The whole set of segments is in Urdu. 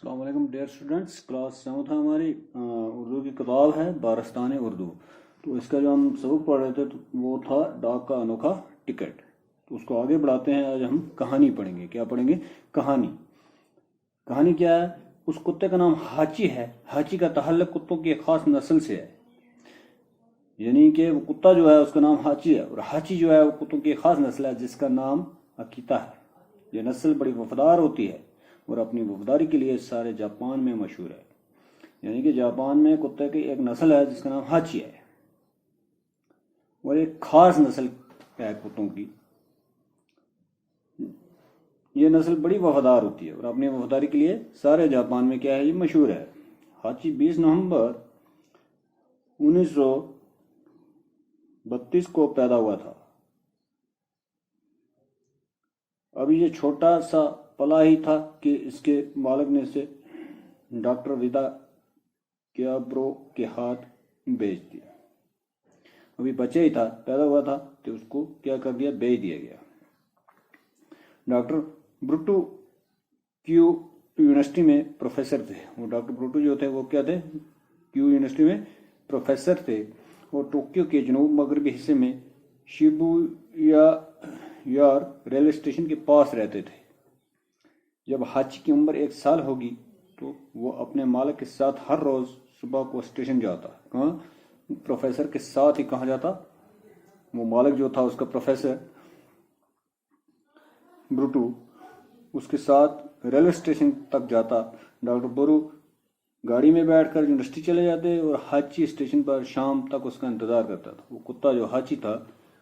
السلام علیکم ڈیئر اسٹوڈنٹس، کلاس 7 تھا ہماری اردو کی کتاب ہے بارستان اردو. تو اس کا جو ہم سبق پڑھ رہے تھے تو وہ تھا ڈاک کا انوکھا ٹکٹ. تو اس کو آگے بڑھاتے ہیں. آج ہم کہانی پڑھیں گے. کیا پڑھیں گے؟ کہانی کیا ہے؟ اس کتے کا نام ہاچی ہے. ہاچی کا تعلق کتوں کی ایک خاص نسل سے ہے، یعنی کہ وہ کتا جو ہے اس کا نام ہاچی ہے، اور ہاچی جو ہے وہ کتوں کی ایک خاص نسل ہے جس کا نام اکیتا ہے. یہ نسل بڑی وفادار ہوتی ہے اور اپنی وفاداری کے لیے سارے جاپان میں مشہور ہے. یعنی کہ جاپان میں کتے کی ایک نسل ہے جس کا نام ہاچی ہے، اور ایک خاص نسل ہے کتوں کی. یہ نسل بڑی وفادار ہوتی ہے اور اپنی وفاداری کے لیے سارے جاپان میں کیا ہے، یہ مشہور ہے. ہاچی 20 نومبر 1932 کو پیدا ہوا تھا. ابھی یہ چھوٹا سا پلا ہی تھا کہ اس کے مالک نے اسے ڈاکٹر ودا کیابرو کے ہاتھ بیچ دیا. ابھی بچے ہی تھا، پیدا ہوا تھا تو اس کو کیا کر دیا، بیچ دیا گیا. ڈاکٹر بروٹو کیو یونیورسٹی میں پروفیسر تھے. وہ ڈاکٹر بروٹو جو تھے وہ کیا تھے، کیو یونیورسٹی میں پروفیسر تھے. وہ ٹوکیو کے جنوب مغربی حصے میں شیبویا یار ریلوے اسٹیشن کے پاس رہتے تھے. جب ہاچی کی عمر 1 سال ہوگی تو وہ اپنے مالک کے ساتھ ہر روز صبح کو اسٹیشن جاتا. کہاں؟ پروفیسر کے ساتھ ہی کہاں جاتا؟ وہ مالک جو تھا اس کا پروفیسر بروٹو، اس کے ساتھ ریلوے اسٹیشن تک جاتا. ڈاکٹر برو گاڑی میں بیٹھ کر یونیورسٹی چلے جاتے اور ہاچی اسٹیشن پر شام تک اس کا انتظار کرتا تھا. وہ کتا جو ہاچی تھا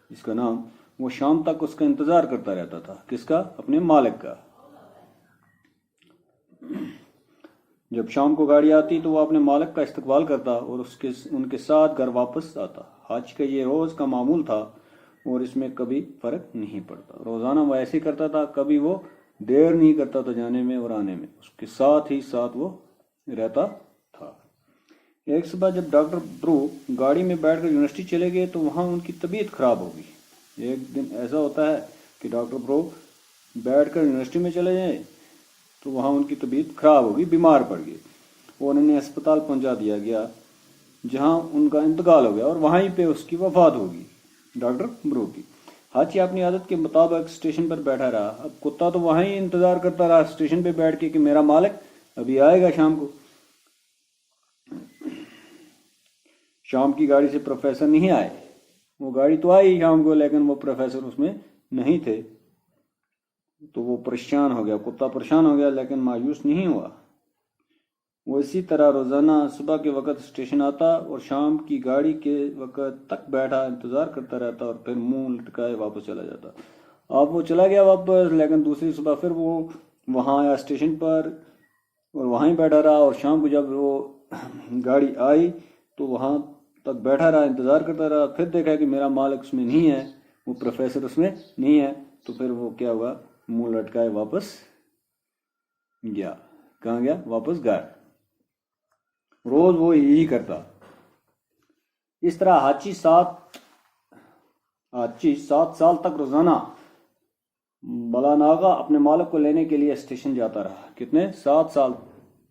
اس کا نام، وہ شام تک اس کا انتظار کرتا رہتا تھا. کس کا؟ اپنے مالک کا. جب شام کو گاڑی آتی تو وہ اپنے مالک کا استقبال کرتا اور ان کے ساتھ گھر واپس آتا. ہاچی کا یہ روز کا معمول تھا اور اس میں کبھی فرق نہیں پڑتا. روزانہ وہ ایسے ہی کرتا تھا، کبھی وہ دیر نہیں کرتا تھا جانے میں اور آنے میں. اس کے ساتھ ہی ساتھ وہ رہتا تھا. ایک صبح جب ڈاکٹر برو گاڑی میں بیٹھ کر یونیورسٹی چلے گئے تو وہاں ان کی طبیعت خراب ہو گئی. ایک دن ایسا ہوتا ہے کہ ڈاکٹر برو بیٹھ کر یونیورسٹی میں چلے جائیں تو وہاں ان کی طبیعت خراب ہو گئی، بیمار پڑ گئے. وہ انہیں ہسپتال پہنچا دیا گیا جہاں ان کا انتقال ہو گیا اور وہیں پہ اس کی وفات ہوگی، ڈاکٹر برو کی. ہاچی اپنی عادت کے مطابق اسٹیشن پر بیٹھا رہا. اب کتا تو وہیں انتظار کرتا رہا اسٹیشن پہ بیٹھ کے کہ میرا مالک ابھی آئے گا شام کو. شام کی گاڑی سے پروفیسر نہیں آئے. وہ گاڑی تو آئی شام کو لیکن وہ پروفیسر اس میں نہیں تھے. تو وہ پریشان ہو گیا، کتا پریشان ہو گیا لیکن مایوس نہیں ہوا. وہ اسی طرح روزانہ صبح کے وقت اسٹیشن آتا اور شام کی گاڑی کے وقت تک بیٹھا انتظار کرتا رہتا اور پھر منہ لٹکائے واپس چلا جاتا. اب وہ چلا گیا واپس، لیکن دوسری صبح پھر وہ وہاں آیا اسٹیشن پر اور وہیں بیٹھا رہا. اور شام کو جب وہ گاڑی آئی تو وہاں تک بیٹھا رہا، انتظار کرتا رہا. پھر دیکھا کہ میرا مالک اس میں نہیں ہے، وہ پروفیسر اس میں نہیں ہے. تو پھر وہ کیا ہوا، منہ لٹکائے واپس گیا. کہاں گیا؟ واپس گھر. روز وہ یہی کرتا. اس طرح ہاچی 7 سال تک روزانہ بلا ناغا اپنے مالک کو لینے کے لیے اسٹیشن جاتا رہا. کتنے؟ 7 سال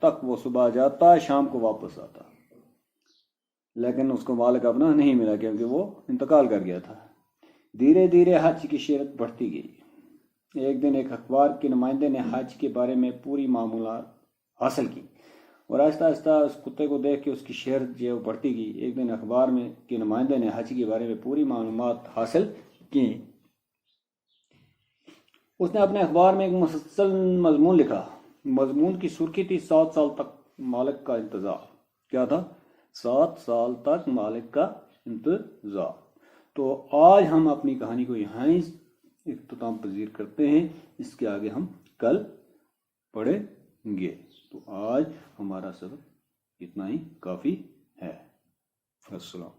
تک وہ صبح جاتا، شام کو واپس آتا. لیکن اس کو مالک اپنا نہیں ملا کیونکہ وہ انتقال کر گیا تھا. دھیرے دھیرے ہاچی کی شہرت بڑھتی گئی. ایک دن ایک اخبار کے نمائندے نے ہاچی کے بارے میں پوری معلومات حاصل کی اور آہستہ آہستہ اس کتے کو دیکھ کے اس کی شہرت جو بڑھتی گئی. ایک دن اخبار کے نمائندے نے ہاچی کے بارے میں پوری معلومات حاصل کی. اس نے اپنے اخبار میں ایک مسلسل مضمون لکھا. مضمون کی سرخی تھی 7 سال تک مالک کا انتظار. کیا تھا؟ 7 سال تک مالک کا انتظار. تو آج ہم اپنی کہانی کو یہاں ہی اختتام پذیر کرتے ہیں. اس کے آگے ہم کل پڑھیں گے. تو آج ہمارا سبق اتنا ہی کافی ہے. السلام.